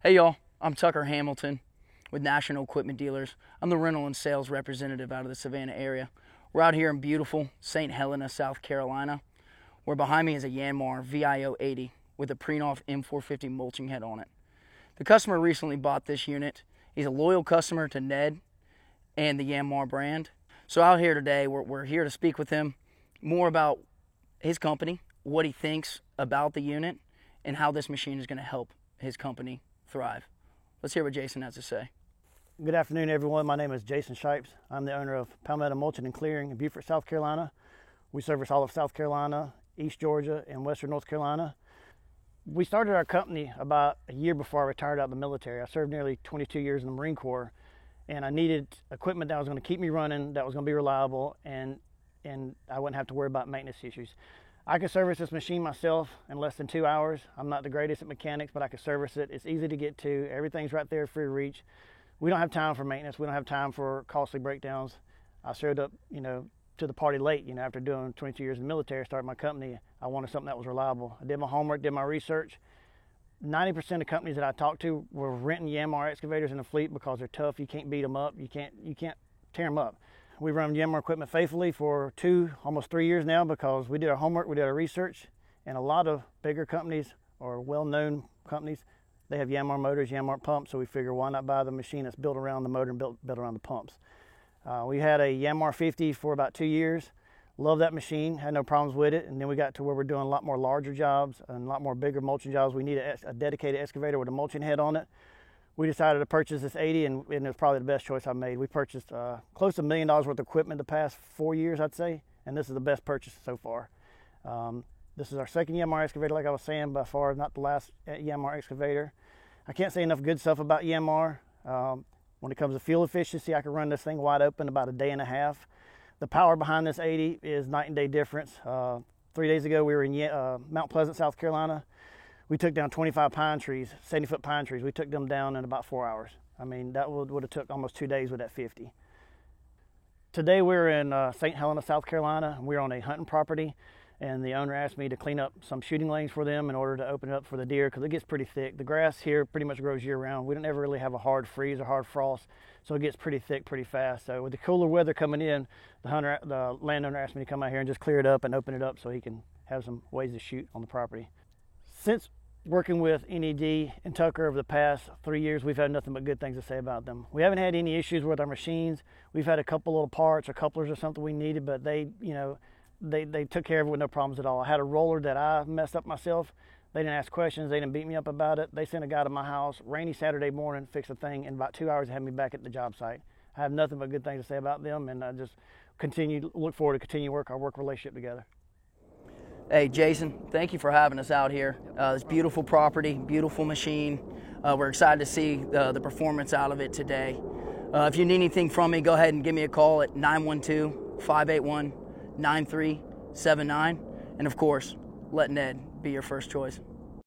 Hey y'all, I'm Tucker Hamilton with National Equipment Dealers. I'm the rental and sales representative out of the Savannah area. We're out here in beautiful St. Helena, South Carolina, where behind me is a Yanmar VIO 80 with a Prinoth M450 mulching head on it. The customer recently bought this unit. He's a loyal customer to Ned and the Yanmar brand. So out here today, we're here to speak with him more about his company, what he thinks about the unit, and how this machine is going to help his company thrive. Let's hear what Jason has to say. Good afternoon, everyone. My name is Jason Shipes. I'm the owner of Palmetto Mulching and Clearing in Beaufort, South Carolina. We service all of South Carolina, East Georgia, and Western North Carolina. We started our company about a year before I retired out of the military. I served nearly 22 years in the Marine Corps, and I needed equipment that was going to keep me running, that was going to be reliable, and I wouldn't have to worry about maintenance issues. I can service this machine myself in less than 2 hours. I'm not the greatest at mechanics, but I can service it. It's easy to get to. Everything's right there, free reach. We don't have time for maintenance. We don't have time for costly breakdowns. I showed up, to the party late, after doing 22 years in the military, started my company. I wanted something that was reliable. I did my homework, did my research. 90% of companies that I talked to were renting Yanmar excavators in the fleet because they're tough. You can't beat them up. You can't tear them up. We run Yanmar equipment faithfully for almost 3 years now because we did our homework, we did our research, and a lot of bigger companies or well-known companies, they have Yanmar motors, Yanmar pumps, so we figure why not buy the machine that's built around the motor and built around the pumps. We had a Yanmar 50 for about 2 years. Loved that machine, had no problems with it, and then we got to where we're doing a lot more larger jobs and a lot more bigger mulching jobs. We need a dedicated excavator with a mulching head on it. We decided to purchase this 80, and it was probably the best choice I made. We purchased close to $1 million worth of equipment the past 4 years, I'd say, and this is the best purchase so far. This is our second Yanmar excavator, like I was saying, by far not the last Yanmar excavator. I can't say enough good stuff about Yanmar. When it comes to fuel efficiency, I can run this thing wide open about a day and a half. The power behind this 80 is night and day difference. 3 days ago, we were in Mount Pleasant, South Carolina. We took down 25 pine trees, 70-foot pine trees. We took them down in about 4 hours. I mean, that would have took almost 2 days with that 50. Today we're in St. Helena, South Carolina. We're on a hunting property, and the owner asked me to clean up some shooting lanes for them in order to open it up for the deer because it gets pretty thick. The grass here pretty much grows year-round. We don't ever really have a hard freeze or hard frost, so it gets pretty thick pretty fast. So with the cooler weather coming in, the landowner asked me to come out here and just clear it up and open it up so he can have some ways to shoot on the property. Since working with NED and Tucker over the past 3 years, we've had nothing but good things to say about them. We haven't had any issues with our machines. We've had a couple little parts or couplers or something we needed, but they took care of it with no problems at all. I had a roller that I messed up myself. They didn't ask questions. They didn't beat me up about it. They sent a guy to my house, rainy Saturday morning, fixed the thing. In about 2 hours, they had me back at the job site. I have nothing but good things to say about them, and I just look forward to continue our work relationship together. Hey Jason, thank you for having us out here. This beautiful property, beautiful machine. We're excited to see the performance out of it today. If you need anything from me, go ahead and give me a call at 912-581-9379. And of course, let Ned be your first choice.